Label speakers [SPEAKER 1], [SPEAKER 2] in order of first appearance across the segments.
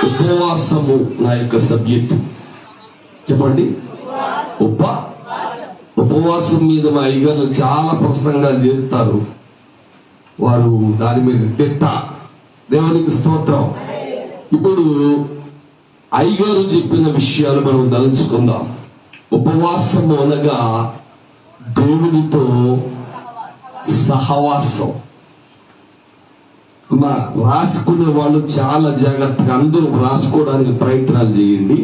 [SPEAKER 1] ఉపవాసము నా యొక్క సబ్జెక్టు. చెప్పండి. ఉపవాసం మీద మా అయ్యగారు చాలా ప్రసంగాలు చేస్తారు. వారు దాని మీద తిట్ట. దేవునికి స్తోత్రం. ఇప్పుడు అయ్యగారు చెప్పిన విషయాలు మనం తలుచుకుందాం. ఉపవాసము అనగా దేవునితో సహవాసం. రాసుకునే వాళ్ళు చాలా జాగ్రత్తగా అందరూ రాసుకోవడానికి ప్రయత్నాలు చేయండి.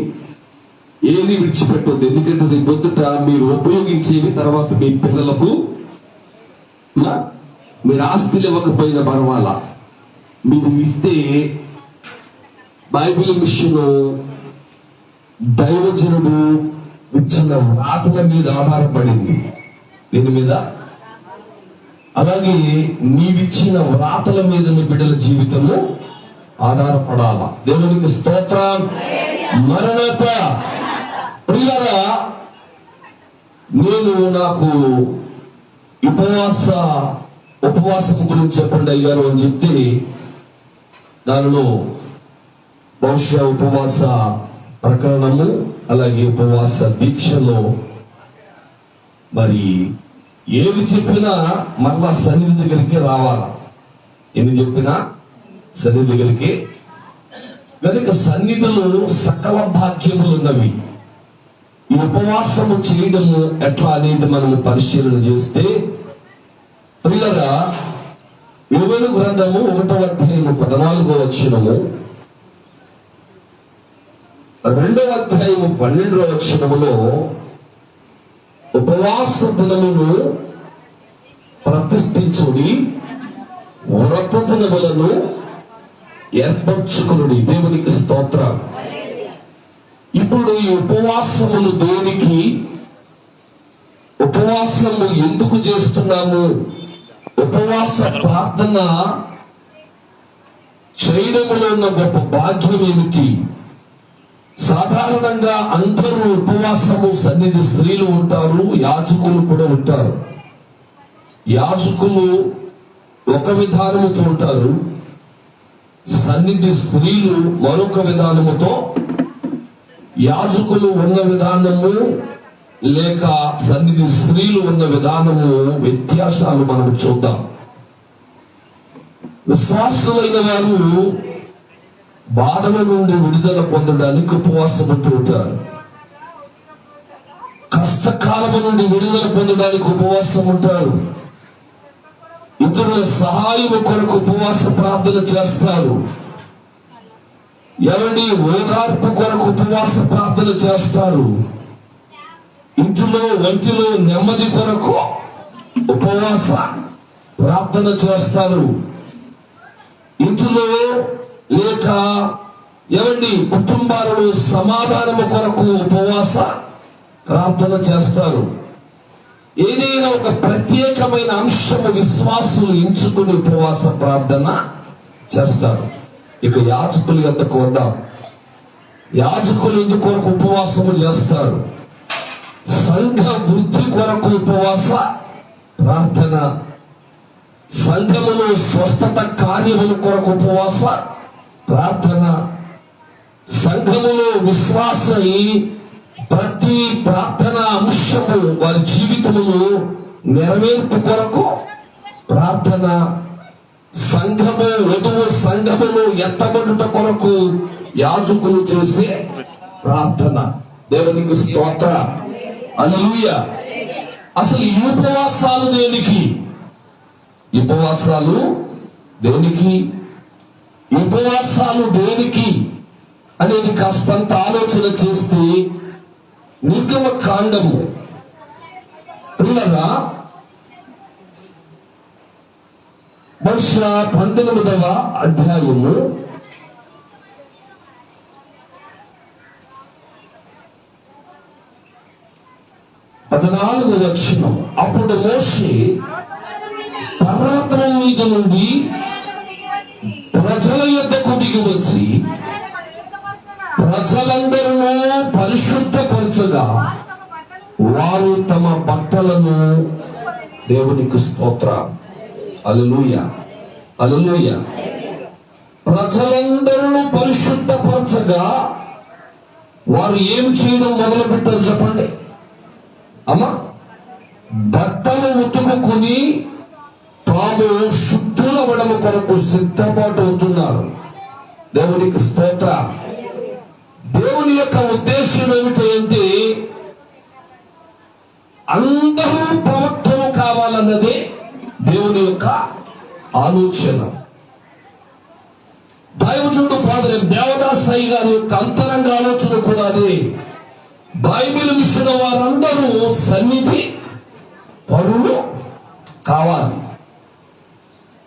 [SPEAKER 1] ఏది విడిచిపెట్టద్దు. ఎందుకంటే అది పొద్దుట మీరు ఉపయోగించేవి తర్వాత మీ పిల్లలకు, మీరు ఆస్తులు ఇవ్వకపోయినా పర్వాలా, మీరు ఇస్తే బైబిల్ మిషన్ దైవజనుడు ఇచ్చిన వ్రాతల మీద ఆధారపడింది. దీని మీద అలాగే నీవిచ్చిన వ్రాతల మీద నీ బిడ్డల జీవితము ఆధారపడాల. దేవునికి స్తోత్రం. మరణత ప్రియులారా, నేను నాకు ఉపవాసం గురించి చెప్పండి అయ్యారు అని చెప్తే దానిలో బహుశా ఉపవాస ప్రకరణము అలాగే ఉపవాస దీక్షలో మరి ఏది చెప్పినా మళ్ళా సన్నిధి దగ్గరికి రావాలా. ఎన్ని చెప్పినా సన్నిధి దగ్గరికి. కనుక సన్నిధులు సకల భాగ్యములు ఉన్నవి. ఈ ఉపవాసము చేయడము ఎట్లా అనేది మనము పరిశీలన చేస్తే ప్రియులారా, యోవేలు గ్రంథము 1వ అధ్యాయము 14వ వచనము, 2వ అధ్యాయము 12వ వచనములో ఉపవాస దినమును ప్రతిష్ఠించుడి, వ్రత దినములను ఏర్పరచుకునుడి. దేవునికి స్తోత్రం. ఇప్పుడు ఈ ఉపవాసములు దేనికి, ఉపవాసము ఎందుకు చేస్తున్నాము, ఉపవాస ప్రార్థన చేయడంలో ఉన్న గొప్ప భాగ్యం ఏమిటి? సాధారణంగా అందరూ ఉపవాసము సన్నిధి స్త్రీలు ఉంటారు, యాజకులు కూడా ఉంటారు. యాజకులు ఒక విధానముతో ఉంటారు, సన్నిధి స్త్రీలు మరొక విధానముతో. యాజకులు ఉన్న విధానము లేక సన్నిధి స్త్రీలు ఉన్న విధానము వ్యత్యాసాలు మనం చూద్దాం. విశ్వాసులైన వారు బాధల నుండి విడుదల పొందడానికి ఉపవాసం ఉంటూ ఉంటారు. కష్టకాలము నుండి విడుదల పొందడానికి ఉపవాసం ఉంటారు. ఇతరుల సహాయం కొరకు ఉపవాస ప్రార్థన చేస్తారు. ఎవరి ఓదార్పు కొరకు ఉపవాస ప్రార్థన చేస్తారు. ఇంటిలో వంటిలో నెమ్మది కొరకు ఉపవాస ప్రార్థన చేస్తారు. ఇంటిలో లేక ఎవరి కుటుంబాలలో సమాధానము కొరకు ఉపవాస ప్రార్థన చేస్తారు. ఏదైనా ఒక ప్రత్యేకమైన అంశము విశ్వాసులు ఎంచుకుని ఉపవాస ప్రార్థన చేస్తారు. ఇక యాజకులు ఎంతకు వద్దాం. యాజకులు ఎందుకు కొరకు ఉపవాసము చేస్తారు? సంఘ వృద్ధి కొరకు ఉపవాస ప్రార్థన, సంఘములో స్వస్థత కార్యముల కొరకు ఉపవాస ప్రార్థన, సంఘములో విశ్వాసై ప్రతి ప్రార్థన అంశము వారి జీవితములో నెరవేర్పు కొరకు ప్రార్థన, సంఘము వధువు సంఘములో ఎత్తబడుట కొరకు యాజకులు చేసే ప్రార్థన. దేవునికి స్తోత్ర. హల్లెలూయా. అసలు ఈ ఉపవాసాలు దేనికి? ఉపవాసాలు దేనికి? ఉపవాసాలు దేనికి అనేది కాస్తంత ఆలోచన చేస్తే నిర్గమ కాండము పిల్లగా బహుశా 19వ అధ్యాయము 14వ వచనం. అప్పుడు మోషే పర్వతం మీద నుండి ప్రజల యొద్దకు దిగి వచ్చి ప్రజలందరూ పరిశుద్ధపరచగా వారు తమ బట్టలను, దేవునికి స్తోత్రం, హల్లెలూయా, హల్లెలూయా. ప్రజలందరూ పరిశుద్ధపరచగా వారు ఏం చేయడం మొదలు పెట్టారు చెప్పండి అమ్మా? బట్టలు ఉతుకుని తాము శుద్ధులవడం కొరకు సిద్ధపాటు అవుతున్నారు. దేవునికి స్తోత్రం. దేవుని యొక్క ఉద్దేశం ఏమిటంటే అందరూ ప్రవక్తలు కావాలన్నదే దేవుని యొక్క ఆలోచన. దైవజనుడు ఫాదర్ దేవదాస్ అయ్య గారి యొక్క అంతరంగ ఆలోచన కూడా అదే. బైబిల్ విషయం వారందరూ సన్నిధి పరులు కావాలి.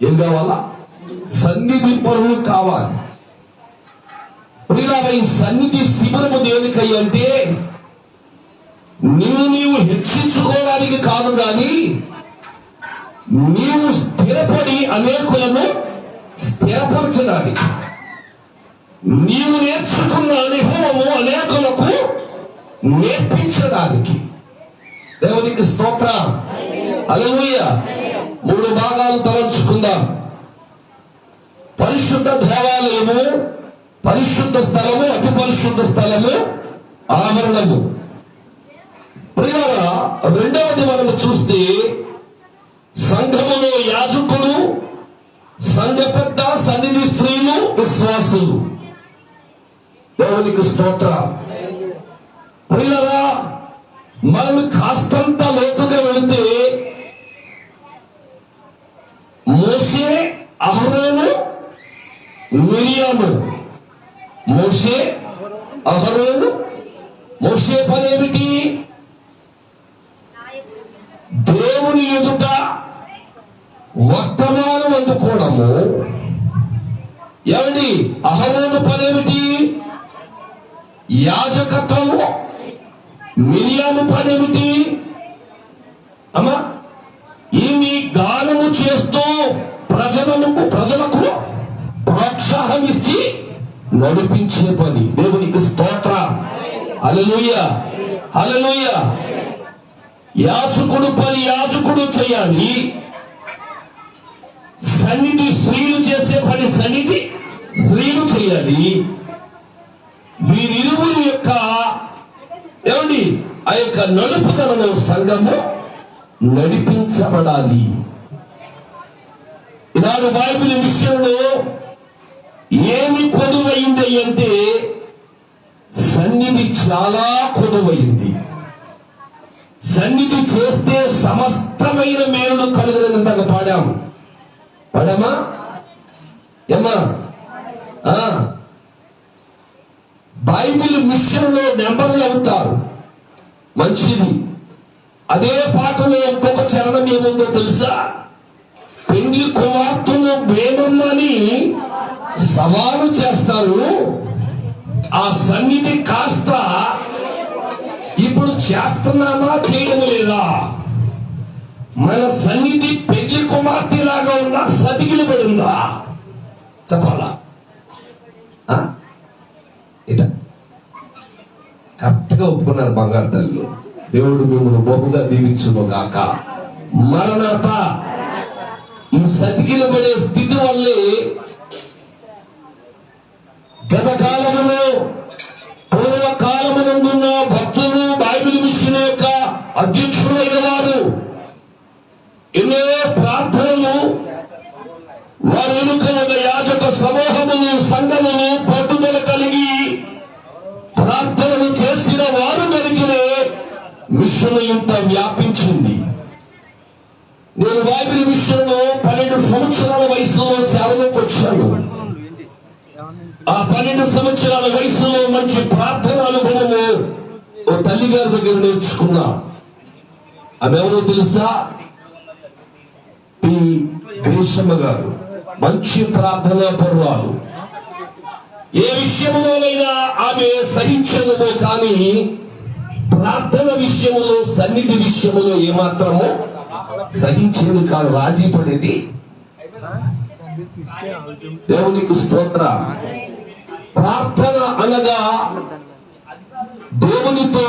[SPEAKER 1] ఏం కావాలా? సన్నిధి పరులు కావాలి. ఈ సన్నిధి శిబిరము దేనికయ్యంటే నీవు హెచ్చించుకోవడానికి కాదు, కానీ నీవు స్థిరపడి అనేకులను స్థిరపరచడానికి. నీవు నేర్చుకున్న అనుభవము అనేకులకు నేర్పించడానికి. దేవునికి స్తోత్రం, హల్లెలూయా. 3 భాగాలు తలంచుకుందాం. పరిశుద్ధ దేవాలయము, పరిశుద్ధ స్థలము, అతి పరిశుద్ధ స్థలము, ఆవరణము. ప్రియులారా, రెండవది మనము చూస్తే సంఘములో యాజకుడు, సంఘ పెద్ద, సన్నిధి స్త్రీలు, విశ్వాసులు. దేవునికి స్తోత్రం. ప్రియులారా, మనం కాస్తంత లోతుగా వెళితే మోషే, అహరోను, మిరియాము. మోషే, అహరోను. మోషే పనేమిటి? దేవుని ఎదుట వర్తమానం అందుకోవడము. ఏమిటి? అహరోను పనేమిటి? యాజకత్వము. మిరియాము పనేమిటి? అమ్మా, ఈమె గానము చేస్తూ ప్రజలకు ప్రోత్సాహం ఇచ్చి నడిపించే పని. దేవునికి స్తోత్రం, హల్లెలూయా, హల్లెలూయా. యాజకుడు పని యాజకుడు చేయాలి. సన్నిధి స్త్రీలు చేసే పని సన్నిధి స్త్రీలు చేయాలి. వీరిరువురు యొక్క ఏమండి ఆ యొక్క నడుపుదలను సంఘము నడిపించబడాలి. ఈనాడు బైబిల్ విషయంలో ఏమి కొదువైంది అంటే సన్నిధి చాలా కొదువైంది. సన్నిధి చేస్తే సమస్తమైన మేలును కలుగునంతగా పాడామా ఏమా? బైబిల్ మిషన్లో నెంబర్లు అవుతారు, మంచిది. అదే పాటలో ఇంకొక చరణం ఏముందో తెలుసా? పెండ్లి కుమార్తెను వేణుమని సవాలు చేస్తారు. ఆ సన్నిధి కాస్త ఇప్పుడు చేస్తున్నామా, చేయడం లేదా? మన సన్నిధి పెళ్లి కుమార్తె లాగా ఉందా, సతికిలు పడి ఉందా? చెప్పాలా? కరెక్ట్గా ఒప్పుకున్నారు బంగారు తల్లు. దేవుడు మిమ్మల్ని బహుగా దీవించును గాక. మరణాత. ఈ సతికిలు పడే స్థితి వల్లే గత కాలములో, పూర్వకాలమునందున్న భక్తులు, బైబిల్ మిషన్ యొక్క అధ్యక్షులైన వారు ఎన్నో ప్రార్థనలు, వారి వెనుక ఒక యాజక సమూహములు, సంఘములు పట్టుదల కలిగి ప్రార్థనలు చేసిన వారు వెనుకనే మిషన్ ఇంత వ్యాపించింది. నేను బైబిల్ మిషన్లో 12 సంవత్సరాల వయసులో సేవలోకి వచ్చాను. ఆ 12 సంవత్సరాల వయసులో మంచి ప్రార్థన అనుభవము ఓ తల్లి గారి దగ్గర నేర్చుకున్నా. ఆమె ఎవరో తెలుసా? పి గ్రీషమ్మ గారు. మంచి ప్రార్థనా పర్వాలు. ఏ విషయంలోనైనా ఆమె సహించదమో కానీ ప్రార్థన విషయంలో, సన్నిధి విషయంలో ఏమాత్రమో సహించేది కాదు, రాజీ పడేది. దేవునికి స్తోత్ర. ప్రార్థన అనగా దేవునితో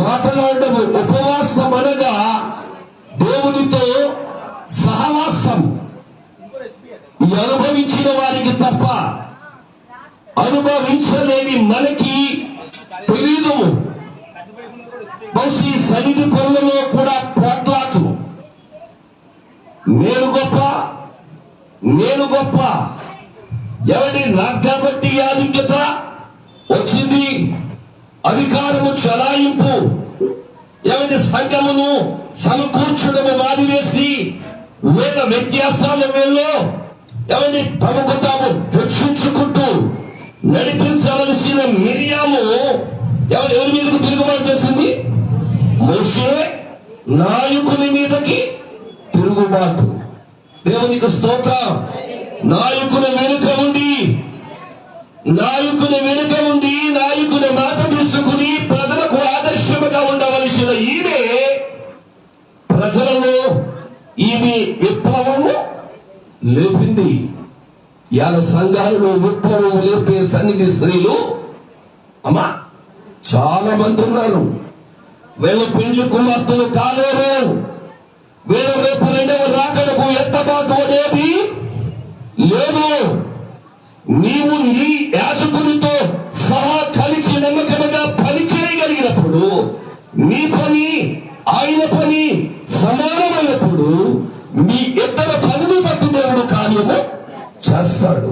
[SPEAKER 1] మాట్లాడము. ఉపవాసం అనగా దేవునితో సహవాసం ఈ అనుభవించిన వారికి తప్ప అనుభవించలేని మనకి తెలీదు. బహుశా సన్నిధి పనులలో కూడా పోట్లాట్లు, నేను గొప్ప ఎవరి నాకు కాబట్టి ఆధిక్యత వచ్చింది, అధికారము చలాయింపు, ఎవరి సంఘమును సమకూర్చడము మాదివేసి వేల వ్యత్యాసాల వేళలో ఎవరిని తమకు తాము రక్షించుకుంటూ నడిపించవలసిన మిరియాము ఎవరి మీదకు తిరుగుబాటు చేసింది? మోషే నాయకుని మీదకి తిరుగుబాటు. దేవునికి స్తోత్రం. నాయకుని వెనుక ఉండి నాయకుని మాట తీసుకుని ప్రజలకు ఆదర్శముగా ఉండవలసిన ప్రజలలో ఈమె విప్లవము లేపింది. ఇవాళ సంఘాలలో విప్లవం లేపే సన్నిధి స్త్రీలు అమ్మా చాలా మంది ఉన్నారు. వీళ్ళ పెండ్లి కుమార్తెలు కాలేరు. వీళ్ళ రేపు రెండవ రాకడకు ఎత్తబాటు అనేది లేదు. నీవు నీ యాజకునితో సహా కలిసి నమ్మకముగా పని చేయగలిగినప్పుడు, నీ పని ఆయన పని సమానమైనప్పుడు, మీ ఇద్దరు పనిని బట్టి దేవుడు కార్యము చేస్తాడు.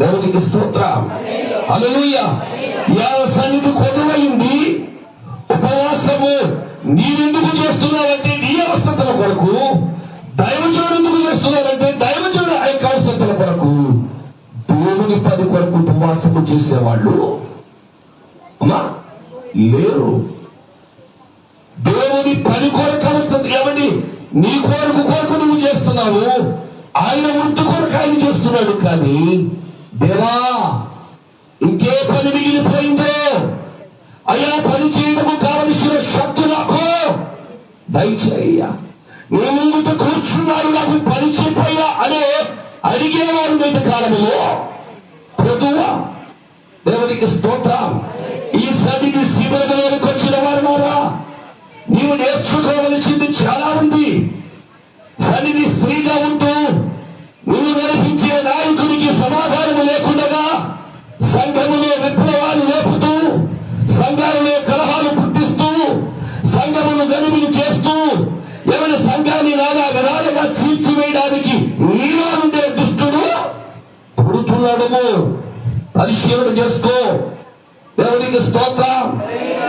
[SPEAKER 1] దేవునికి స్తోత్రం. హల్లెలూయా. ఇవాళ సన్నిధి కొనువైంది. ఉపవాసము నీవెందుకు చేస్తున్నావంటే నీ అవస్థతల కొరకు, దైవజనుడు ఎందుకు చేస్తున్నావంటే దైవజనుడు ఆ యొక్క అవస్థతల కొరకు. దేవుని పని కొరకు ఉపవాసము చేసేవాళ్ళు అమ్మా లేరు. దేవుని పని కొరకు అవస్థ ఏమని నీ కొరకు నువ్వు చేస్తున్నావు, ఆయన వృత్తి కొరకు ఆయన చేస్తున్నాడు. కానీ దేవా ఇంకే పని మిగిలిపోయిందో, అయ్యా పని చేయడానికి కావలసిన శక్తి నాకు దయచేయ్యా, నీ ముందుట కూర్చున్నాడు నాకు పని చెప్పయ్యా అనే అడిగేవారు నేటి కాలంలో కొద్దువా. దేవునికి స్తోత్రం. ఈ సన్నిధి శిబిరంలోకి వచ్చిన వారున్నారా, నీవు నేర్చుకోవలసింది చాలా ఉంది. సన్నిధి స్త్రీగా ఉంటూ నువ్వు నడిపించే నాయకుడికి సమాధానం లేకుండా సంఘములో విప్లవాలు లేపుతూ, సంఘాలలో కలహాలు పుట్టిస్తూ, సంఘమును గనుగులు చేస్తూ, ఎవరి సంఘాన్ని నానా విధాలుగా చీల్చివేయడానికి నీలో ఉండే దుష్టుడు పుడుతున్నాడు. పరిశీలన చేసుకో. దేవునికి స్తోత్రం.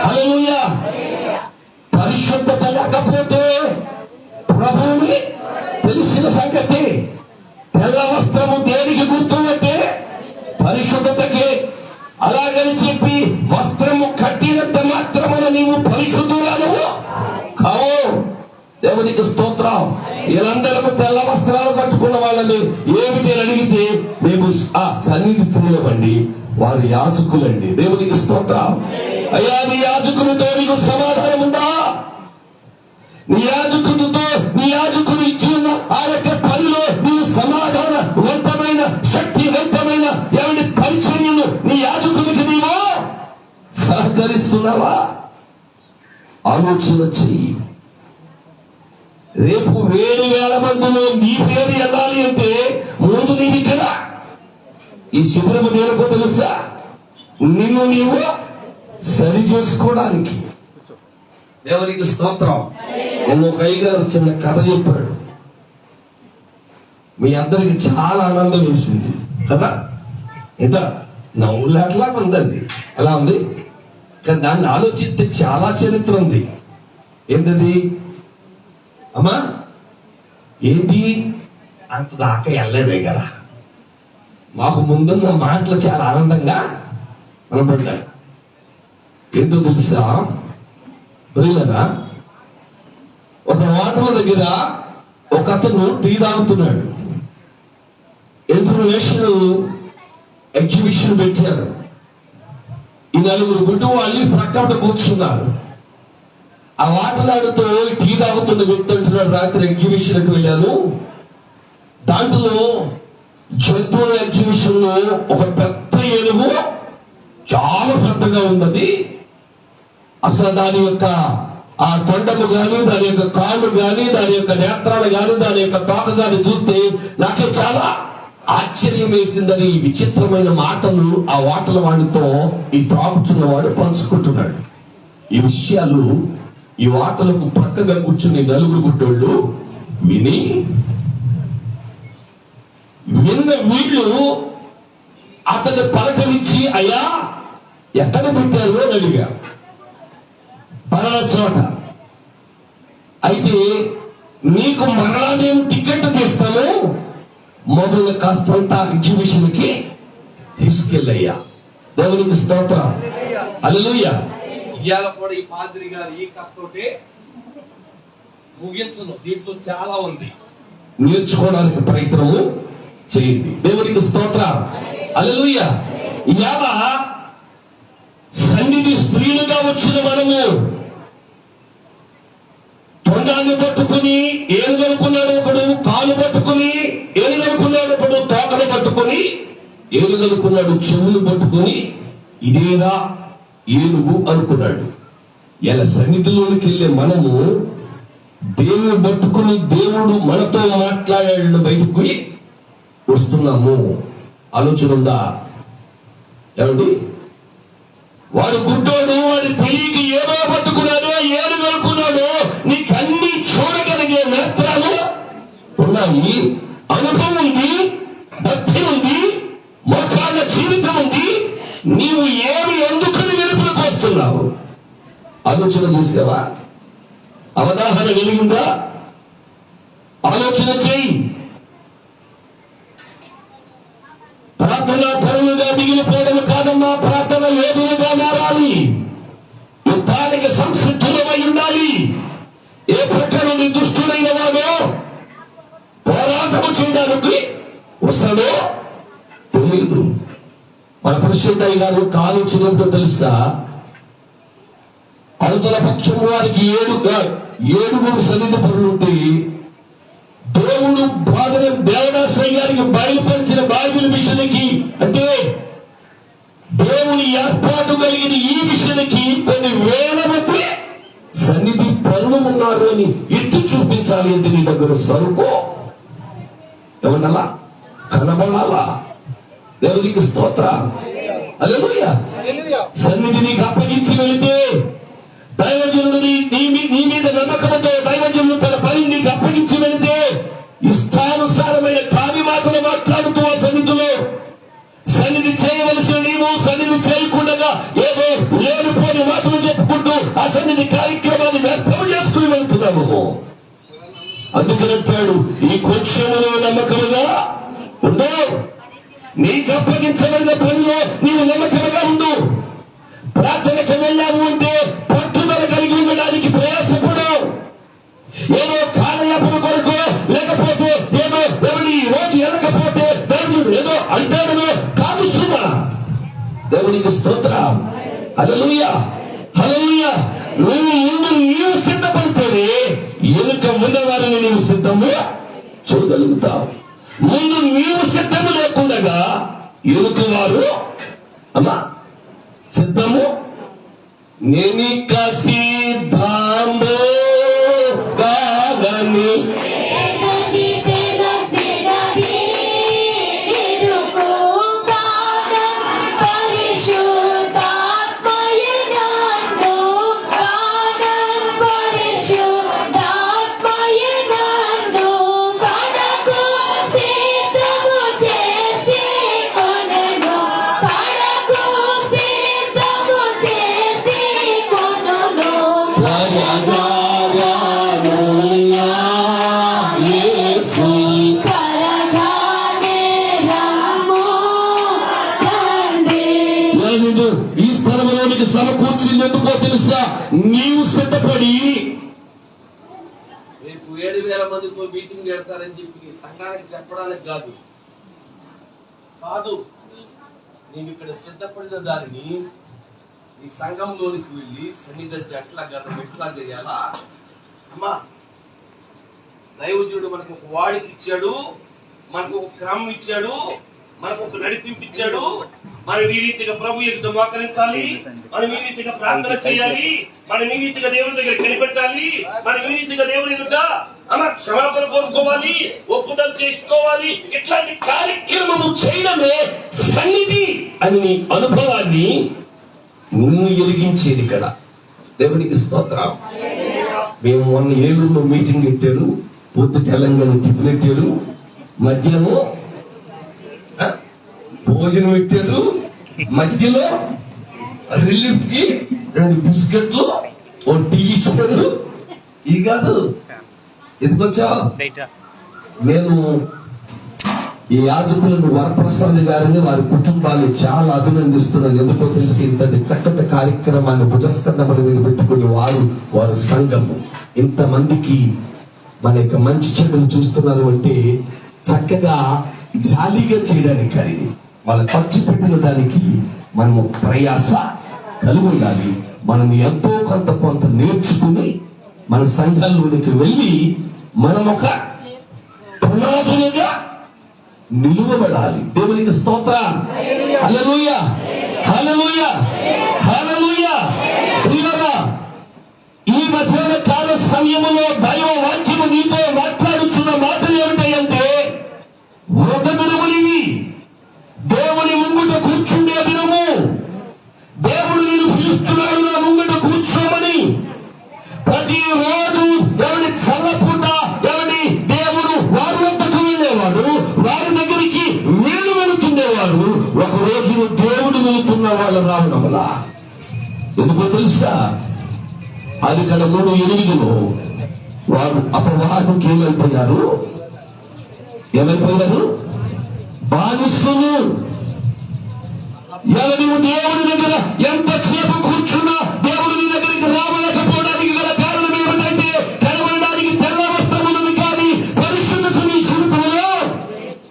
[SPEAKER 1] హల్లెలూయా. పరిశుద్ధత లేకపోతే ప్రభువుని తెలిసిన సంగతి. తెల్ల వస్త్రము దేనికి గుర్తు అంటే పరిశుద్ధతకే. అలాగని చెప్పి వస్త్రము కట్టినంత మాత్రమున నీవు పరిశుద్ధురాలు కావు. దేవునికి స్తోత్రం. వీళ్ళందరూ తెల్ల వస్త్రాలు కట్టుకున్న వాళ్ళని ఏమిటి అడిగితే మేము సన్నిధి స్త్రీలమండి, వారు యాజకులండి. దేవునికి స్తోత్రం. అయ్యా నీ యాజకునితో నీకు సమాధానం ఉందా? నీ యాజకుడు ఇచ్చిన ఆ యొక్క పనిలో నీవు సమాధానవంతమైన శక్తివంతమైన ఎవరి పరిచర్యను నీ యాజకునికి నీవు సహకరిస్తున్నావా? ఆలోచన చెయ్యి. రేపు 7,000 మందిలో నీ పేరు వెళ్ళాలి అంటే ముందు నీవి కదా. ఈ శిబిరము దేనికో తెలుసా? నిన్ను నీవు సరి చేసుకోవడానికి. దేవునికి స్తోత్రం. నిన్న ఒక అయ్యగారు చిన్న కథ చెప్పాడు. మీ అందరికి చాలా ఆనందం వేసింది కదా. ఎంత నవ్వులాట్లా ఉందండి. ఎలా ఉంది? కానీ దాన్ని ఆలోచిస్తే చాలా చరిత్ర ఉంది. ఏంటది అమ్మా? ఏంటి అంత దాకా వెళ్ళలేదే కదా. మాకు ముందున్న మాటలు చాలా ఆనందంగా కనపడ్డాయి. ఏంటో తెలుసా ప్రియులరా, ఒక హోటల్ దగ్గర ఒక అతను టీ తాగుతున్నాడు. ఇంటర్నేషనల్ ఎగ్జిబిషన్ పెట్టారు. ఈ 4 గుడ్డు వాళ్ళు ప్రక్కన కూర్చున్నారు. ఆ వాటలాడుతూ టీ తాగుతున్న వ్యక్తి అంటున్నాడు, రాత్రి ఎగ్జిబిషన్కి వెళ్ళాను, దాంట్లో జంతువుల ఎగ్జిబిషన్ లో ఒక పెద్ద ఏనుగు చాలా పెద్దగా ఉన్నది. అసలు దాని యొక్క ఆ తొండము గాని, దాని యొక్క కాళ్ళు గాని, దాని యొక్క నేత్రాలు గాని, దాని యొక్క తోక గాని చూస్తే నాకే చాలా ఆశ్చర్యం వేసిందని ఈ విచిత్రమైన మాటలు ఆ వాటల వాడితో ఈ త్రాగుతున్నవాడు పంచుకుంటున్నాడు. ఈ విషయాలు ఈ వాటలకు పక్కగా కూర్చుని నలుగురు గుడ్డోళ్ళు విన్న వీళ్ళు అతన్ని పలకరించి, అయ్యా ఎక్కడ పెట్టారు అని అడిగారు. పలానా చోట. అయితే నీకు మరలా మేము టికెట్ తీస్తాము, మొదలు కాస్తంత ఎగ్జిబిషన్ కి తీసుకెళ్ళయ్యా. దేవునికి స్తోత్రం, హల్లెలూయా.
[SPEAKER 2] ఇవాళ కూడా ఈ పాద్రి గారు ఈ కథతోటే ముగించను, దీంట్లో చాలా ఉంది,
[SPEAKER 1] నేర్చుకోవడానికి ప్రయత్నము చేయండి. దేవునికి స్తోత్రం, హల్లెలూయా. ఇవాళ సన్నిధి స్త్రీలుగా వచ్చిన మనము తొండాన్ని పట్టుకుని ఏనుగలుకున్నాడు ఒకడు, కాలు పట్టుకుని ఏనుగలుకున్నాడు ఒకడు, తోకను పట్టుకుని ఏనుగలుకున్నాడు, చెవులు పట్టుకుని ఇదేనా ఏనుగు అనుకున్నాడు. ఇలా సన్నిధిలోనికి వెళ్ళే మనము దేవుని పట్టుకుని దేవుడు మనతో మాట్లాడాడు బయటకు వస్తున్నాము. ఆలోచన ఉందా? ఏమండి, వాడు గుడ్డోడు, వాడు తెలియక ఏదో పట్టుకున్నాడు, ఏనుగలుకున్నాడు. నీకు అన్ని చూడగలిగే నేత్రాలు ఉన్నాయి, అనుభవం ఉంది, భక్తి ఉంది, మోకాళ్ళ జీవితం ఉంది. నీవు ఏమి ఎందుకని వెలుపులకు వస్తున్నావు? ఆలోచన చేసావా? అవగాహన కలిగిందా? ఆలోచన చేయి. ప్రార్థన పరులుగా మిగిలిపోవడం కాదమ్మా, ప్రార్థన యోధులుగా మారాలి. యుద్ధానికి సంసిద్ధులమై ఉండాలి. ఏ ప్రకారం నీ దుష్టుడైన వాడో పోరాటము చేయడానికి వస్తాడో తెలియదు. మన ప్రెసిడెంట్ గారు ఆలోచన తెలుసా? అవతల పక్షం వారికి ఏడుగురు సన్నిధి పరులుంటే దేవుడు దేవదాసయ్య గారికి బయలుపరిచిన బైబిల్ మిషన్కి, అంటే దేవుని ఏర్పాటు కలిగిన ఈ మిషన్కి కొన్ని వేల మంది సన్నిధి పరులు ఉన్నారు అని ఎత్తి చూపించాలి. అంటే నీ దగ్గర సరుకు ఏమన్నా కనబడాలా? దేవునికి స్తోత్రం, హల్లెలూయా. సన్నిధి నీకు అప్పగించి వెళితే దైవజనుడు నీ మీద నమ్మకంతో దైవజనుడు తన పని నీకు అప్పగించి వెళితే ఇష్టానుసారమైన కాని మాటలు మాట్లాడుతూ ఆ సన్నిధిలో సన్నిధి చేయవలసిన నీవు సన్నిధి చేయకుండా ఏదో లేనిపోని మాటలు చెప్పుకుంటూ ఆ సన్నిధి కార్యక్రమాన్ని వ్యర్థం చేసుకుని వెళ్తున్నాము. అందుకనంటాడు, ఈ కొంచెంలో నమ్మకముగా ఉండు, నీకు అప్పగించబడిన పనిలో నీవు నమ్మకముగా ఉండు. ప్రార్థనకు వెళ్ళాము అంటే పట్టుదల కలిగి ఉండడానికి ప్రయాసపడు. ఏదో కాలయాపన కొరకు, లేకపోతే ఏదో ఎవరి రోజు వెళ్ళకపోతే దేవుడు ఏదో అంటాడనో కాదు సుమా. దేవునికి స్తోత్రం, హల్లెలూయా, హల్లెలూయా. నీవు సిద్ధపడితేనే ఎనుక ఉన్నవారిని నీవు సిద్ధము చూడగలుగుతావు. ముందు నీవు సిద్ధము లేకుండా ఎనుక వారు అమ్మా సిద్ధము నేనిక సిద్ధము కాదని ఈ స్థలంలోనికి సమకూర్చింది ఎందుకో తెలుసా? నీవు సిద్ధపడి
[SPEAKER 2] రేపు 7,000 మందితో మీటింగ్ పెడతారని చెప్పి నీ సంఘానికి చెప్పడానికి కాదు, నేను ఇక్కడ సిద్ధపడిన దానిని ఈ సంఘంలోనికి వెళ్ళి సన్నిధి ఎట్లా గతం ఎట్లా చేయాలా అమ్మా. దైవజుడు మనకు ఒక వాడికి ఇచ్చాడు, మనకు ఒక క్రమం ఇచ్చాడు, మనకు ఒక నడిపించాడు. మనం ఈ రీతిగా ప్రభు ఎదుట మోకరించాలి, మనం ఈ రీతిగా ప్రార్థన చేయాలి, మనం ఈ రీతిగా దేవుని దగ్గర కనిపెట్టాలి, మనం ఈ రీతిగా దేవుని ఎదుట క్షమాపణ కోరుకోవాలి, ఒప్పుదల చేసుకోవాలి. ఇట్లాంటి కార్యక్రమము చేయడమే సన్నిధి అని నీ అనుభవాన్ని నిన్ను ఎరిగించేది ఇక్కడ. దేవునికి స్తోత్రం. మేము మొన్న ఏలూరులో మీటింగ్ పెట్టారు, పొద్దు తెలంగాణ టిఫిన్ పెట్టారు, మధ్యాహ్నం భోజనం పెట్టారు, మధ్యలో రిలీఫ్ కి 2 బిస్కెట్లు, ఓ టీ ఇచ్చారు. ఈ కాదు ఎందుకొచ్చా, నేను ఈ యాజకులను వరప్రసాద్ గారిని వారి కుటుంబాన్ని చాలా అభినందిస్తున్నాను. ఎందుకో తెలిసి ఇంతటి చక్కటి కార్యక్రమాన్ని భుజస్కంధముల మీద పెట్టుకుని వారు సంఘము ఇంతమందికి మన యొక్క మంచి చెడులు చూస్తున్నారు అంటే చక్కగా జాలీగా చేయడానికి కానీ వాళ్ళ ఖర్చు పెట్టిన దానికి మనము ప్రయాస కలిగి ఉండాలి. మనం ఎంతో కొంత నేర్చుకుని మన సంఘాల్లోనికి వెళ్ళి మనం ఒక పునాదులుగా నిలువబడాలి. దేవునికి స్తోత్రం. హల్లెలూయా, హల్లెలూయా, హల్లెలూయా. ప్రియులారా, ఈ మధ్యాహ్న కాల సమయంలో దైవ వాక్యము నీతో మాట్లాడుతున్న మాటలు ఏమిటాయంటే, ఒక దినమునివి దేవుని ముంగుట కూర్చుండే దినము. దేవుడు నిన్ను పిలుస్తున్నాడు నా ముంగుట కూర్చోమని. ప్రతిరోజు ఎవరి చల్లపూట ఎవరి దేవుడు వారి వద్దకు వెళ్ళేవాడు, వారి దగ్గరికి వీళ్ళు వెళుతుండేవాడు. ఒక రోజు దేవుడు వెళుతున్న వాళ్ళు రావడం వల్ల ఎందుకో తెలుసా, అది గల 3:8 వారు అపవాదికి ఏమైపోయారు? బానిసలు. నీవు దేవుడి దగ్గర ఎంతసేపు కూర్చున్నా దేవుడు నీ దగ్గరికి రావలేకపోవడానికి గల కారణం ఏమిటంటే, కనబడడానికి తెల్ల వస్త్రం ఉన్నది కానీ పరిశుద్ధత నీ జీవితంలో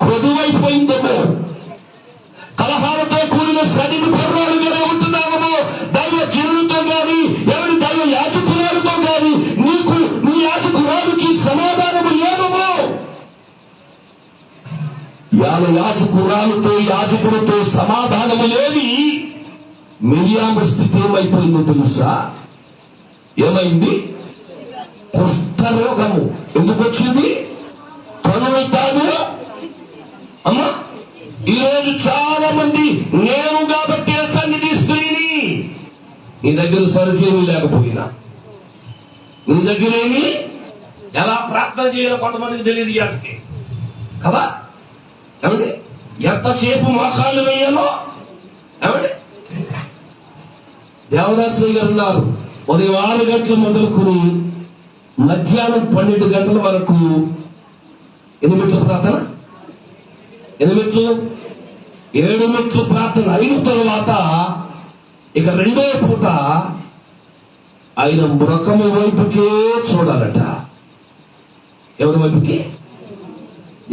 [SPEAKER 2] కొదువైపోయిందేమో. కలహాలతో కూడిన సడిని పర్వాలుగానే ఉంటున్నామో. దైవ జనులతో గాని ఎవరి దైవ యాజకురాలతో గాని నీకు నీ యాజకురాలుకి సమాధానము లేదమో. యాజకురాలతో యాజకుడితో సమాధానము లేని మిరియాము స్థితి ఏమైపోయిందో తెలుసా? ఏమైంది? కుష్ఠరోగము. ఎందుకు వచ్చింది? తను తాను అమ్మా. ఈరోజు చాలా మంది నేను కాబట్టి సన్నిధి స్త్రీని, నీ దగ్గర సరుకేమీ లేకపోయినా, నీ దగ్గరేమి ఎలా ప్రార్థన చేయాలో కొంతమందికి తెలియదు ఇయాలకి కదా. ఏమండి, ఎంతసేపు మోకాళ్ళు వేయాలో ఏమండి. దేవదాసు గారు ఉన్నారు, ఉదయం 6 గంటలు మొదలుకుని మధ్యాహ్నం 12 గంటల వరకు 8 మెట్లు ప్రార్థన, 8 మెట్లు 7 మెట్లు ప్రార్థన అయిన తర్వాత ఇక 2వ పూట ఆయన ముఖము వైపుకే చూడాలట. ఎవరి వైపుకి?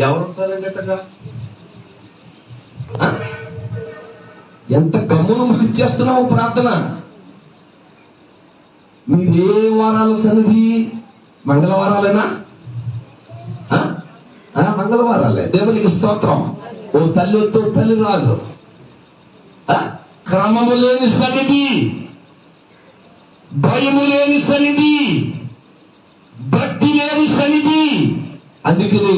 [SPEAKER 2] ఎవరుంటారంటగా. ఎంత గమ్మును చేస్తున్నావు ప్రార్థన. మీరే వారాల సన్నిధి? మంగళవారాలేనా? మంగళవారాలే. దేవునికి స్తోత్రం. ఓ తల్లి వద్దు, తల్లి రాదు. క్రమము లేని సన్నిధి, భయము లేని సన్నిధి, భక్తి లేని సన్నిధి. అందుకని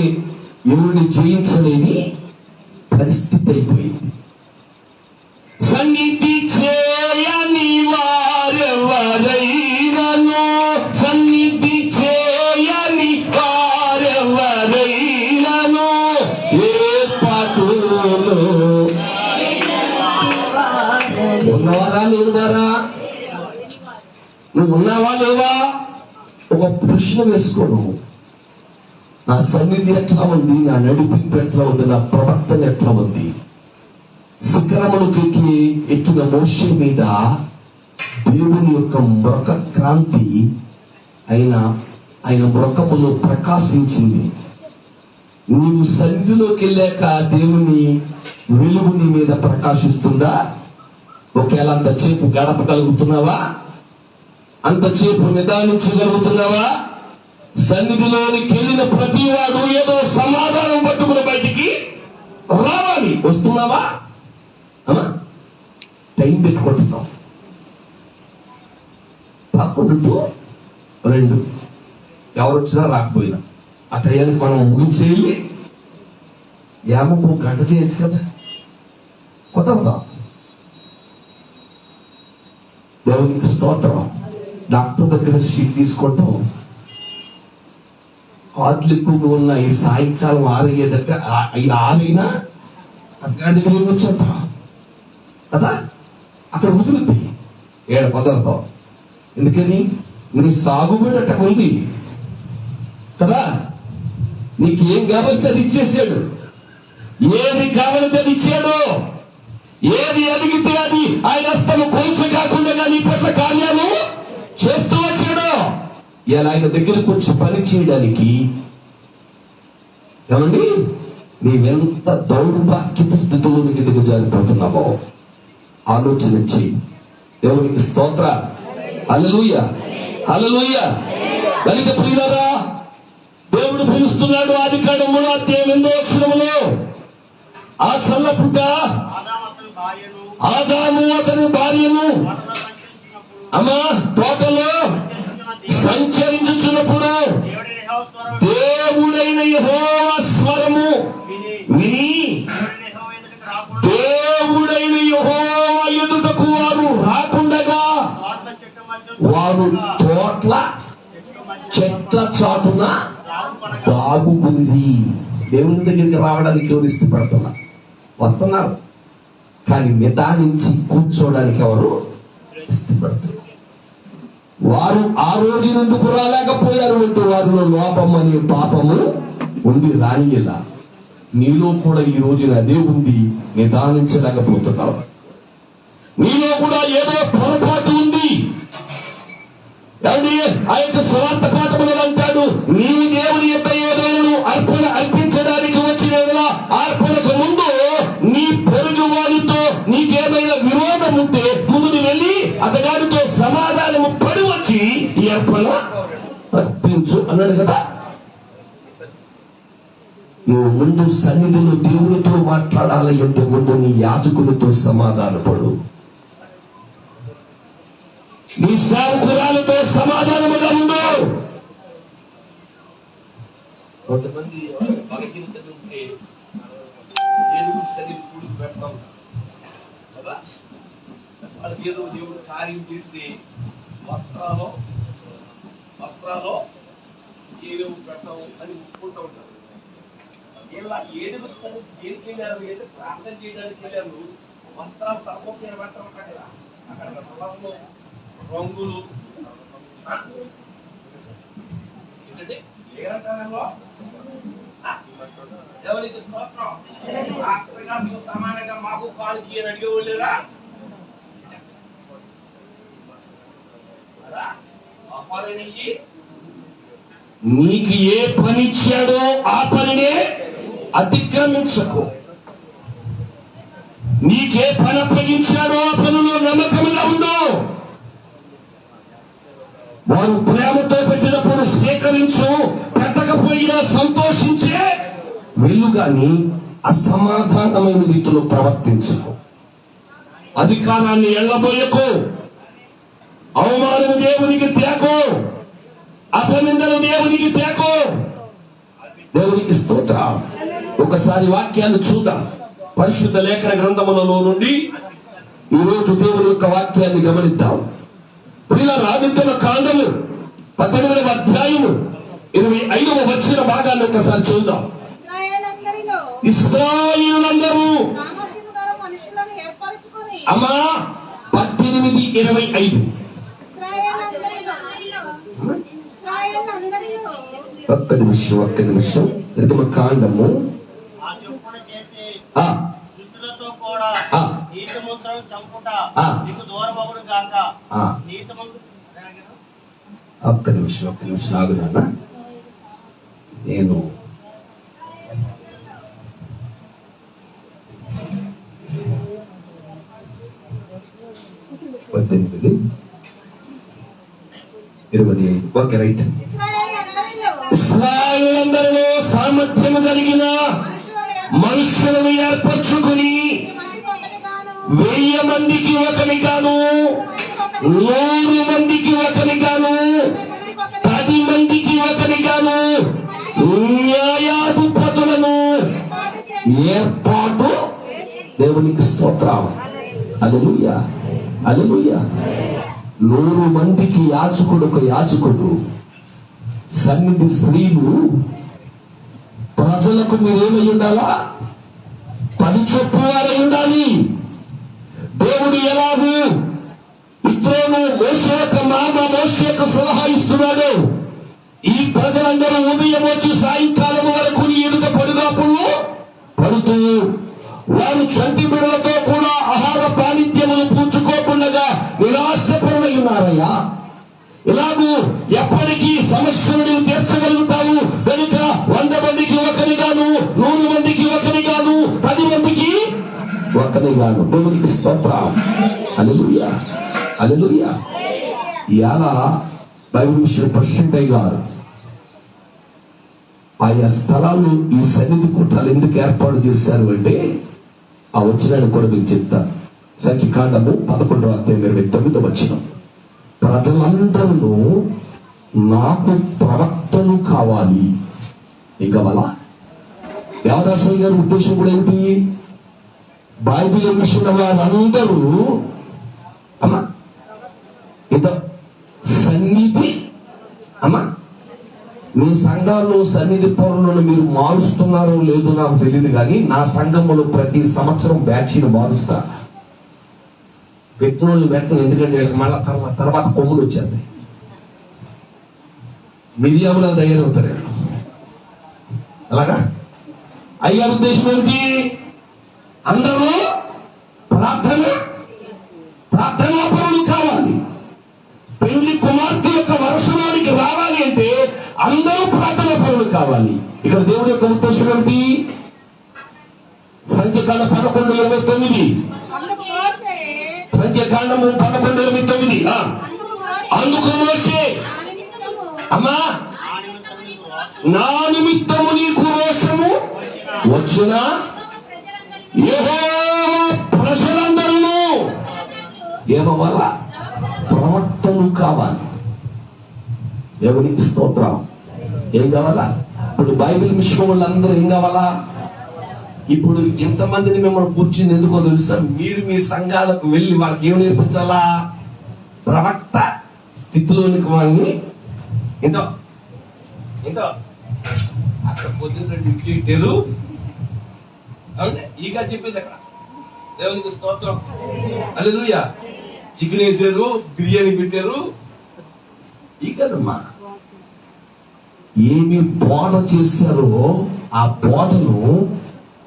[SPEAKER 2] ఎవరిని జయించలేని పరిస్థితి అయిపోయింది. సన్నిధి చేయని వారెవరైనను, సన్నిధి చేయని వారెవరైనను ఏర్పాటులో ఉన్నవారా లేవారా? నువ్వు ఉన్నావా లేవా? ఒక ప్రశ్న వేసుకోను. నా సన్నిధి ఎట్లా ఉంది? నా నడిపింపు ఎట్లా ఉంది? నా ప్రవర్తన ఎట్లా ఉంది? శిఖరములకు ఎక్కిన మోషే మీద దేవుని యొక్క మృక క్రాంతి ఆయన మృకములో ప్రకాశించింది. నీవు సన్నిధిలోకి వెళ్ళాక దేవుని వెలుగు నీ మీద ప్రకాశిస్తుందా? ఒకవేళ అంతసేపు గడపగలుగుతున్నావా? అంతసేపు నిదానించగలుగుతున్నావా? సన్నిధిలోనికి వెళ్ళిన ప్రతి వాడు ఏదో సమాధానం పట్టుకుని బయటికి రావాలి. వస్తున్నావా? అమ్మా,
[SPEAKER 1] టైం పెట్టుకుంటున్నాం. 11 to 2 ఎవరు వచ్చినా రాకపోయినా ఆ టయానికి మనం ముగించేయి. ఏమో గంట చేయొచ్చు కదా, కుదరదా? దేవునికి స్తోత్రం. డాక్టర్ దగ్గర షీట్ తీసుకుంటాం. హార్ట్లు ఎక్కువగా ఉన్న ఈ సాయంకాలం 6 అయ్యేదట 6 అక్కడి దగ్గర వచ్చేట కదా, అక్కడ కుదురుద్ది. కుదరతాం. ఎందుకని నీ సాగుబడి అట్ట ఉంది కదా. నీకు ఏం కావాలితే అది ఇచ్చేసాడు. ఏది కావాలితే అది ఇచ్చాడు. ఏది అడిగితే అది ఆయన హస్తము కొంచెం కాకుండా నీ పట్ల కార్యాలు చేస్తూ వచ్చాడు. ఇలా ఆయన దగ్గరకు వచ్చి పని చేయడానికి ఏమండి నీవెంత దౌర్భాగ్యత స్థితిలోనికి దిగజారిపోతున్నావో ఆలోచన చెయ్యి. దేవునికి స్తోత్ర. హల్లెలూయా, హల్లెలూయా. కనుక ప్రియులారా, దేవుడు పిలుస్తున్నాడు. ఆదికాండం 3:8 ఆ చల్లపుట్ట ఆదాము అతని భార్యను అమ్మా తోటలో సంచరించుచున్నప్పుడు దేవుడైన యెహోవా స్వరము విని దేవుడైన యెహోవా ఎదుటకు వారు రాకుండగా వారు తోట్ల చెట్ల చాటున దాగుకునిది. దేవుని దగ్గరికి రావడానికి ఎవరు ఇష్టపడుతున్నారు? వస్తున్నారు, కానీ నిదానించి కూర్చోడానికి ఎవరు ఇష్టపడుతున్నారు? వారు ఆ రోజు ఎందుకు రాలేకపోయారు అంటే వారిలో లోపం అనే పాపము ఉంది, రానియలా. నీలో కూడా ఈ రోజున అదే ఉంది, నిదానించలేకపోతున్నావు. నీలో కూడా ఏదో పొరపాటు ఉంది. ఆ యొక్క స్వార్థ పాఠములు అంటాడు, నీవు దేవుని యొక్క ఏదైనా అర్పణ అర్పించడానికి వచ్చిన అర్పణకు ముందు నీ పొరుగు వారితో నీకేమైనా విరోధం ఉంటే ముందు వెళ్ళి అతగాడితో సమాధానము పడి వచ్చి ఈ అర్పణ అర్పించు అన్నాడు కదా. నువ్వు ముందు సన్నిధిలో దేవునితో మాట్లాడాలి అంటే ముందు నీ యాజకులతో సమాధానపడు. నీ సేవకురాలతో సమాధానముగా ఉండు. కొంతమంది బలహీనతలు ఉంటే దేవుడి సన్నిధి కూడికి పెడతాం కదా. వాళ్ళకి ఏదో దేవుడు కార్యం చేస్తే వస్త్రాలు ఏదో పెడతాము అని ఒప్పుకుంటూ ఉంటారు. ఇలా 7 సన్నిధి దేనికి వెళ్ళారు? ఏదో ప్రార్థన చేయడానికి వెళ్ళారు. వస్త్రాలు తక్కువ చేయబడతా ఉంటారు కదా, అక్కడ పొలంలో రంగులు ఏంటంటే ఏరంటారంలో దేవునికి స్తోత్రం. రాత్రిగారితో సమానంగా మాకు కానుకి అని అడిగేవాళ్ళేరా? నీకు ఏ పని ఇచ్చాడో ఆ పనినే అతిక్రమించకు. నీకే పని అప్పగించాడో ఆ పనిలో నమ్మకముగా ఉండు. వారు ప్రేమతో పెట్టినప్పుడు స్వీకరించు, పెట్టకపోయినా సంతోషించే వెళ్ళు, గాని అసమాధానమైన రీతిలో ప్రవర్తించు. అధికారాన్ని ఎల్లబోయకు, అవమానము దేవునికి తేకు, అపనిందలు దేవునికి తేకు. దేవునికి స్తోత్రం. ఒకసారి వాక్యాన్ని చూద్దాం. పరిశుద్ధ లేఖన గ్రంథములలో నుండి ఈరోజు దేవుని యొక్క వాక్యాన్ని గమనిద్దాం. ఆదిత్యమ కాండము 18వ అధ్యాయము 25వ వచ్చిన భాగాన్ని ఒకసారి చూద్దాం. ఇశ్రాయేలులందరూ అమ్మా 18:25 ఒక్క నిమిషం. నిర్గమ కాండము ఒక్క నిమిషం ఆగు నాన్న. నేను పద్దెనిమిది 25 ఓకే రైట్. ఇశ్రాయేలులందరిలో సామర్థ్యము కలిగిన మనుషులను ఏర్పరచుకుని 1000 మందికి ఒకనిగాను, 100 మందికి ఒకనిగాను, 10 మందికి ఒకనిగాను న్యాయాధిపతులను ఏర్పాటు. దేవునికి స్తోత్రం. హల్లెలూయా, హల్లెలూయా. 100 మందికి యాజకుడు, ఒక యాజకుడు. సన్నిధి స్త్రీలు ప్రజలకు మీరేమై ఉండాలా? 10 చొప్పు వారై ఉండాలి. దేవుడు ఎలాగూ ఇత్రోను మోషే యొక్క మామ మోషే యొక్క సలహా ఇస్తున్నాడు. ఈ ప్రజలందరూ ఉదయం వచ్చి సాయంకాలం వరకు నీ ఎదుట పడుగాపులు పడుతూ వారు చంటి బిడలతో కూడా ఆహార పానిత్యములు పూర్చుకోకుండా నిరాశపరులై ఉన్నారయ్యా. ఇలాగూ ఎప్పటికీ సమస్యలు నీవు తీర్చగలుగుతావు కనుక 100 మందికి ఒకరిగాను, 100 మందికి ఒకరిగాను, 10 మందికి ఒకరిగాను. దేవునికి స్తోత్రం. హల్లెలూయా, హల్లెలూయా. ఇయాల బైబిల్ మిషన్ ప్రెసిడెంట్ గారు ఆయా స్థలాలు ఈ సన్నిధి కూటాలు ఎందుకు ఏర్పాటు చేశారు అంటే ఆ వచనాన్ని కూడా మీకు చెప్తాను. సంఖ్యాకాండము 11:29 ప్రజలందరూ నాకు ప్రవక్తలు కావాలి. ఇంకా వాళ్ళ దేవదాసయ్య గారి ఉద్దేశం కూడా ఏంటి? బైబిల్ మిషన్ వారందరూ అమ్మా ఇంత సన్నిధి అమ్మా మీ సంఘాల్లో సన్నిధి పౌరులను మీరు మారుస్తున్నారో లేదో నాకు తెలియదు, కానీ నా సంఘంలో ప్రతి సంవత్సరం బ్యాచ్ని మారుస్తా. పెట్టినోళ్ళు పెట్టను, ఎందుకంటే మళ్ళా తర్వాత కొమ్ములు వచ్చారు. మిరియాములా తయారవుతారు. అలాగా అయ్యారు ఉద్దేశం ఏంటి? అందరూ ప్రార్థనా పరులు కావాలి. పెళ్లి కుమార్తె యొక్క వర్షమానికి రావాలి అంటే అందరూ ప్రార్థనా పరులు కావాలి. ఇక్కడ దేవుడి యొక్క ఉద్దేశం ఏమిటి? సంఖ్యాకాండం 11:29 సంఖ్యాకాండము 11:29 అందుకు మోషే అమ్మా నా నిమిత్తము నీకు రోషము వచ్చునా? యెహోవా ప్రజలందరూ ఏమవ్వాలా? ప్రవక్తలు కావాలి. దేవునికి స్తోత్రం. ఏం కావాలా? ఇప్పుడు బైబిల్ మిషన్ వాళ్ళందరూ ఏం కావాలా? ఇప్పుడు ఇంతమందిని మిమ్మల్ని కూర్చుని ఎందుకో తెలుసా? మీరు మీ సంఘాలకు వెళ్ళి వాళ్ళకి ఏం నేర్పించాలా? ప్రవక్త స్థితిలోనికి వాళ్ళని ఏంటో అక్కడ పొద్దున్న 2 ఇడ్లీ ఇట్టారు. ఈగా చెప్పింది అక్కడ. దేవునికి స్తోత్రం. హల్లెలూయా. చికెన్ వేసారు, బిర్యానీ పెట్టారు. ఈ కదమ్మా ఏమి బోధ చేశారో ఆ బోధను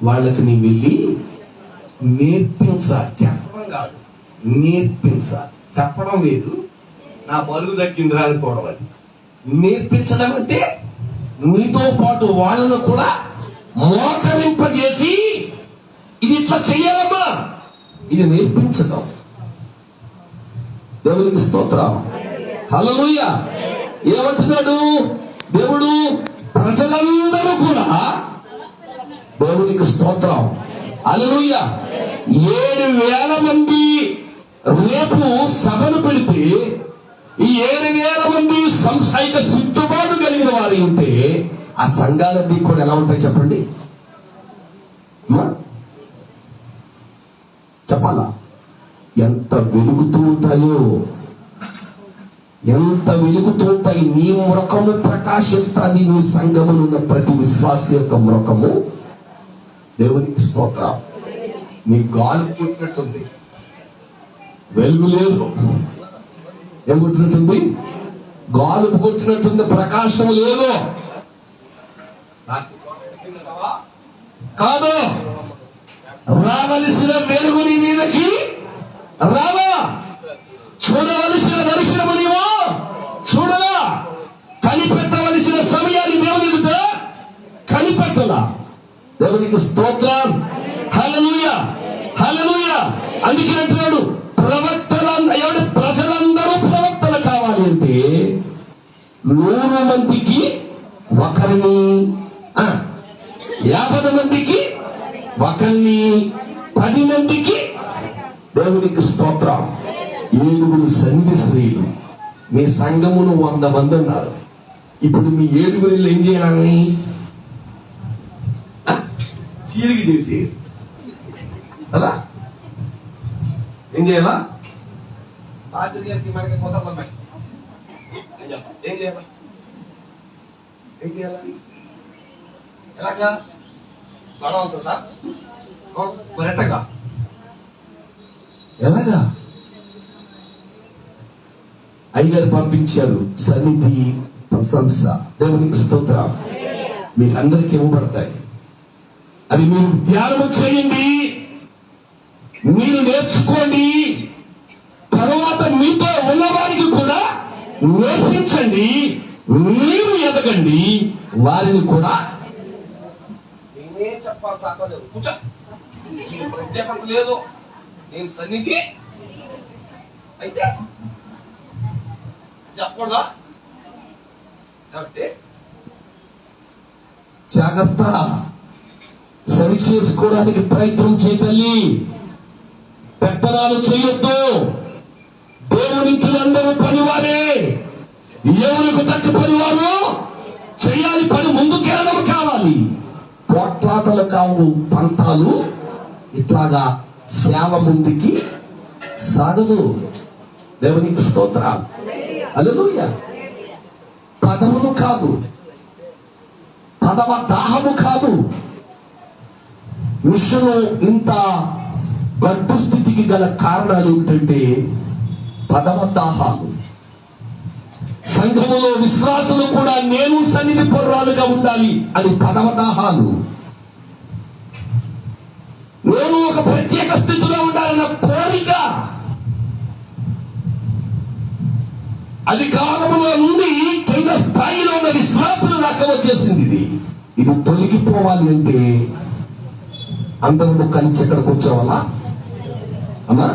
[SPEAKER 1] వాళ్ళకి నీ వెళ్ళి నేర్పించాలి. చెప్పడం కాదు, నేర్పించాలి. చెప్పడం లేదు, నా బరువు తగ్గిందిరా అనుకోవడం. అది నేర్పించడం అంటే నీతో పాటు వాళ్ళను కూడా మోకరింపజేసి ఇది ఇట్లా చెయ్యాలమ్మా, ఇది నేర్పించడం. దేవునికి స్తోత్రం. హల్లెలూయా. ఏమంటున్నాడు దేవుడు? ప్రజలందరూ కూడా దేవునికి స్తోత్రం. హల్లెలూయా. 7,000 మంది రేపు సభను పెడితే ఈ 7,000 మంది సంస్థాయిక సిద్ధపాటు కలిగిన వారి ఉంటే ఆ సంఘాలన్నీ కూడా ఎలా ఉంటాయి చెప్పండి? చెప్పాలా? ఎంత వెలుగుతూ ఉంటాయో, ఎంత వెలుగుతూ ఉంటాయి. నీ ముఖము ప్రకాశిస్తుంది. నీ సంఘములో ఉన్న ప్రతి విశ్వాసి యొక్క ముఖము. దేవునికి స్తోత్రం. నీ గాలి కొట్టినట్టుంది, వెలుగు లేదు. ఏం కొట్టినట్టుంది? గాలుపు కొట్టినట్టుంది, ప్రకాశం లేదు. కాదు, రావలసిన వెలుగు నీ మీదకి రావా? చూడవలసిన దర్శనము నీవో చూడలా. కనిపెట్టవలసిన సమయాన్ని దేవుని ఎదుట కనిపెట్టలా. దేవునికి స్తోత్రం. హల్లెలూయా, హల్లెలూయా. అందుకే అంటున్నాడు ఎవరి ప్రజలందరూ ప్రవక్తలు కావాలి అంటే 100 మందికి ఒకరిని, 50 మందికి ఒకరిని, 10 మందికి దేవునికి స్తోత్రం. 7 సన్నిధి స్త్రీలు, మీ సంఘమును 100 మంది ఉన్నారు. ఇప్పుడు మీ 7 ఏం చేయాలని? చీరిగి చేసి కదా ఏం చేయాలా? పాత్రి గారికి మనకి కొత్త అమ్మాయి ఏం చేయాలా? ఏం చేయాలా? ఎలాగా గొడవ అవుతుందా? మరెట్టగా ఎలాగా? అయ్యగారు పంపించారు సన్నిధి ప్రశంస. దేవునికి స్తోత్రం. మీకు అందరికి ఇవ్వబడతాయి. అది మీరు ధ్యానం చేయండి, మీరు నేర్చుకోండి. తర్వాత మీతో ఉన్నవారికి కూడా నేర్పించండి. మీరు ఎదగండి, వారిని కూడా. నేనే చెప్పాల్సి అక్కర్లేదు, కూర్చో. ప్రత్యేకత లేదు. నేను సన్నిధి అయితే చెప్పకూడదా? కాబట్టి జాగ్రత్త. సరి చేసుకోవడానికి ప్రయత్నం చేయతల్లి. పెత్తనాలు చేయొద్దు. దేవునించులందరూ పనివారే. ఎవరికి తగ్గ పనివారు చేయాలి. పని ముందుకెళ్ళడం కావాలి. పోట్లాటలు కావు, పంతాలు. ఇట్లాగా సేవ ముందుకి సాగదు. దేవునికి స్తోత్రం. హల్లెలూయా. పదములు కాదు, పదవ దాహము కాదు. మిషను ఇంత గడ్డు స్థితికి గల కారణాలు ఏమిటంటే పదవ దాహాలు. సంఘములో విశ్వాసులు కూడా నేను సన్నిధి పొర్రాలుగా ఉండాలి అని పదవ దాహాలు. నేను ఒక ప్రత్యేక స్థితిలో ఉండాలన్న కోరిక. అధికారములో నుండి కింద స్థాయిలో ఉన్న విశ్వాసులు దాకా వచ్చేసింది. ఇది తొలగిపోవాలి అంటే అందరూ కలిసి ఎక్కడికి వచ్చేవాళ్ళ అమ్మా?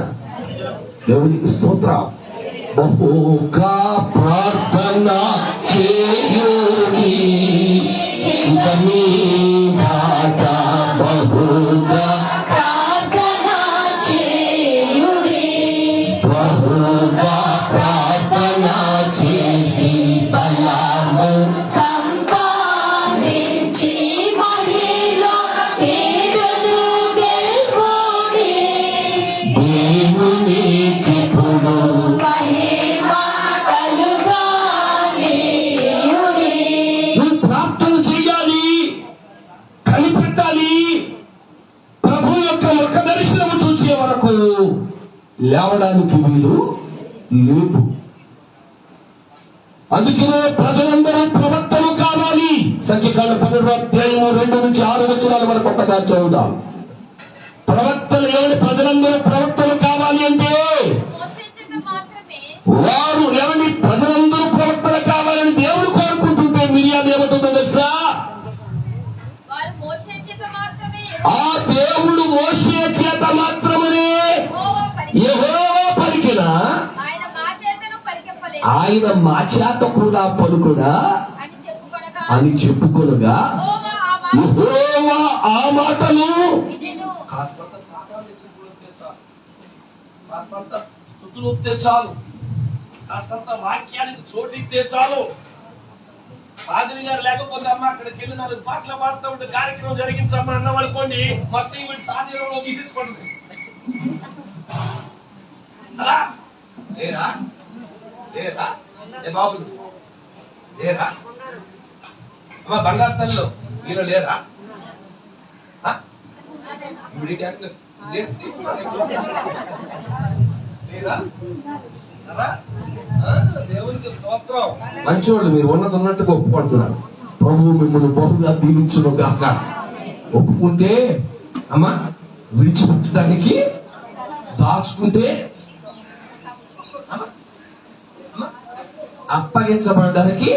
[SPEAKER 1] దేవునికి స్తోత్రం. బహుగా ప్రార్థన చేయుడి, ఇక మీ మాట బహుగా
[SPEAKER 3] ప్రార్థన చేయుడి,
[SPEAKER 1] బహుగా ప్రార్థన చేసి బలము
[SPEAKER 3] సంపాదించి మహిళ పేరును గెలుపుడి,
[SPEAKER 1] దేవునికి ఇప్పుడు
[SPEAKER 3] మహిమ కలుగనీయుడి.
[SPEAKER 1] నువ్వు ప్రార్థన చేయాలి, కనిపెట్టాలి. ప్రభు యొక్క ముఖ దర్శనము చూసే వరకు లేవడానికి వీలు లేదు. అందుకనే ప్రజలందరూ ప్రవక్తలు కావాలి. సంఖ్యాకాండ 12:2-6 వరకు ఒక్కసారి చదువుదాం. ప్రవక్తలు ఏమిటి? ప్రజలందరూ ప్రవక్తలు కావాలి అంటే
[SPEAKER 3] మోషే చేత మాత్రమే
[SPEAKER 1] వారు ఎవరి ప్రజలందరూ ప్రవక్తలు కావాలని దేవుడు కోరుకుంటుంటే మిరియాం ఏమంటుందో తెలుసా?
[SPEAKER 3] వారు మోషే చేత మాత్రమే
[SPEAKER 1] ఆ దేవుడు మోషే చేత మాత్రమే యెహోవా పలికిన
[SPEAKER 3] ఆయన మా చేతను పలికింపలేదు
[SPEAKER 1] ఆయన మా చేత కూడా పలుకుడా
[SPEAKER 3] అని
[SPEAKER 1] అని
[SPEAKER 3] చెప్పుకొనగా
[SPEAKER 1] చెప్పుకొనగా యెహోవా ఆ మాటలు
[SPEAKER 3] వినెను.
[SPEAKER 2] కాస్తంత సాతాను ఎదురు చాలు, కాస్తంత స్తుతులు వస్తే చాలు, కాస్తంత వాక్యానికి చోటిస్తే చాలు. పాదిరి గారు లేకపోతే అమ్మ అక్కడికి వెళ్ళి 4 పాటలు పాడుతూ ఉంటే కార్యక్రమం జరిగించమ్మా అన్నాం అనుకోండి, మొత్తం వీడి సాధీనంలో తీసేసుకోండి. అలా లేరా లేరా ఏ బాబులు లేరా? అమ్మ బంగారు తల్లిలో వీళ్ళు లేరా? దేవునికి స్తోత్రం. మంచివాళ్ళు మీరు ఉన్నది ఉన్నట్టుగా ఒప్పుకుంటున్నారు. ప్రభువు మిమ్మల్ని బహుగా దీవించును గాక. ఒప్పుకుంటే అమ్మా విడిచిపెట్టడానికి, దాచుకుంటే అప్పగించబడడానికి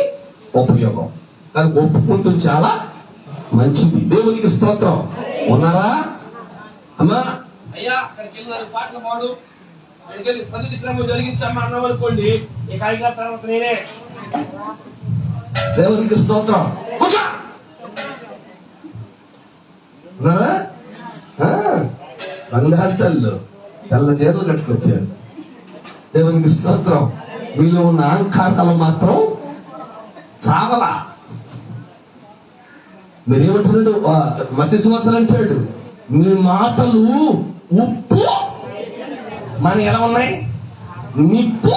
[SPEAKER 2] ఉపయోగం. కానీ ఒప్పుకుంటూ చాలా మంచిది. దేవునికి స్తోత్రం. ఉన్నారా అమ్మా? అయ్యా అక్కడికి వెళ్ళి 4 పాటలు పాడు, అక్కడికి వెళ్ళి సన్నిధి క్రమం జరిగించమ్మా అన్నాం అనుకోండి, ఇక అయ్యగారు తర్వాత నేనే. దేవునికి స్తోత్రం. కూర్చో. ఉన్నారా? బంగారు తల్లు
[SPEAKER 1] తెల్ల చీరలు కట్టుకొచ్చారు. దేవునికి స్తోత్రం. వీళ్ళు ఉన్న అహంకారాలు మాత్రం చావలా. మీరేమంటున్నాడు? మత్తయి సువార్తలో అంటాడు, మీ మాటలు ఉప్పు, మన ఎలా ఉన్నాయి? నిప్పు.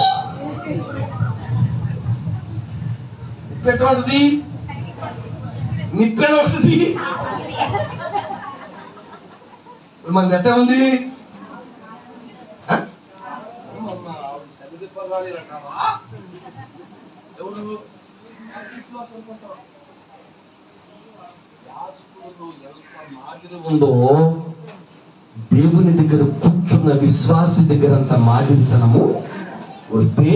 [SPEAKER 1] ఉప్పు ఎట్లా ఉంటుంది? నిప్పు ఎలా ఉంటుంది? మనది ఎట్లా ఉంది? ఎవరు ఎంత మాదిరి ఉందో దేవుని దగ్గర కూర్చున్న విశ్వాసి దగ్గర అంత మాదిరితనము వస్తే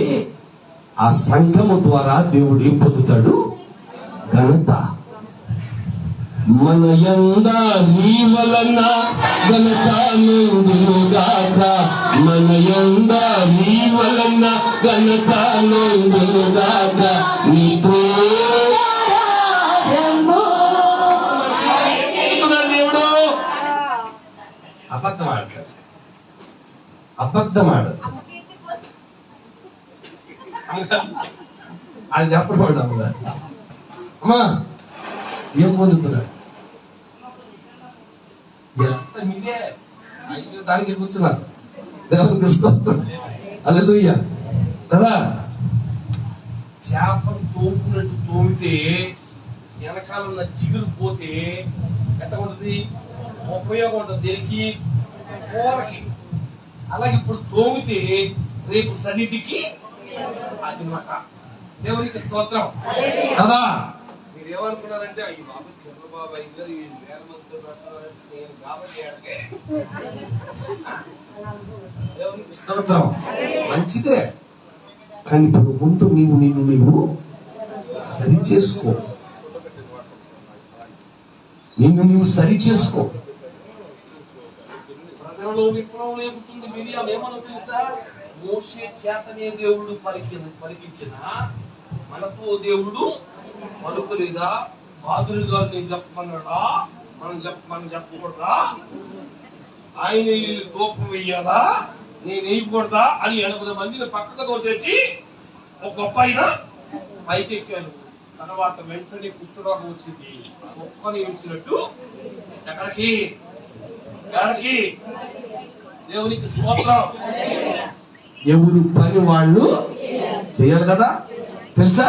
[SPEAKER 1] ఆ సంఘము ద్వారా దేవుడు ఏం పొందుతాడు? ఘనత. మన యంద నీ వలన ఘనత నొందునుగాక, మన యంద నీ వలన ఘనత నొందునుగాక. నీతో దేవుడు అబద్ధం ఆడతాడు. అబద్ధం ఆడదు. అది చెప్పకూడదు. అమ్మా ఏం పొందుతున్నాడు? ఎంత మీదే అయ్యో దానికి కూర్చున్నారు. దేవుని తీసుకొస్తున్నాడు. హల్లెలూయా కదా. చేపను తోపునట్టు తోమితే వెనకాల ఉన్న చిగురు పోతే ఎట్లా ఉంటుంది? ఉపయోగం ఉంటుంది. దేనికి? కూరకి. అలాగే ఇప్పుడు తోమితే రేపు సన్నిధికి అది మాట. దేవునికి స్తోత్రం కదా. మీరేమనుకున్నారంటే అయ్యి బాబు చంద్రబాబు అయ్యారు వేల మంది నేను కాబట్టి దేవునికి స్తోత్రం. మంచిదే, కానీ ఇప్పుడు ముందు నీవు సరి చేసుకో. నీవు సరి చేసుకో. ప్రజలలో విప్లవం ఏముంటుంది? మిరియాలు ఏమన్నా తెలుసా? మోషే చేతనే దేవుడు పలికించిన మనకు దేవుడు పలుకలేదా? బాదులు గారు నేను చెప్పమన్నాడా? మనం చెప్పకూడదా? ఆయన దూపం వెయ్యాలా, నేను వేయకూడదా అని 80 మందిని పక్కకు తెచ్చి ఒక గొప్ప ఆయన పైకెక్కాను. తర్వాత వెంటనే కుష్ఠరోగం వచ్చింది. ఒక్కని ఇచ్చినట్టు ఎక్కడికి దేవునికి స్తోత్రం. ఎవరు పని వాళ్ళు చేయాలి కదా. తెలుసా?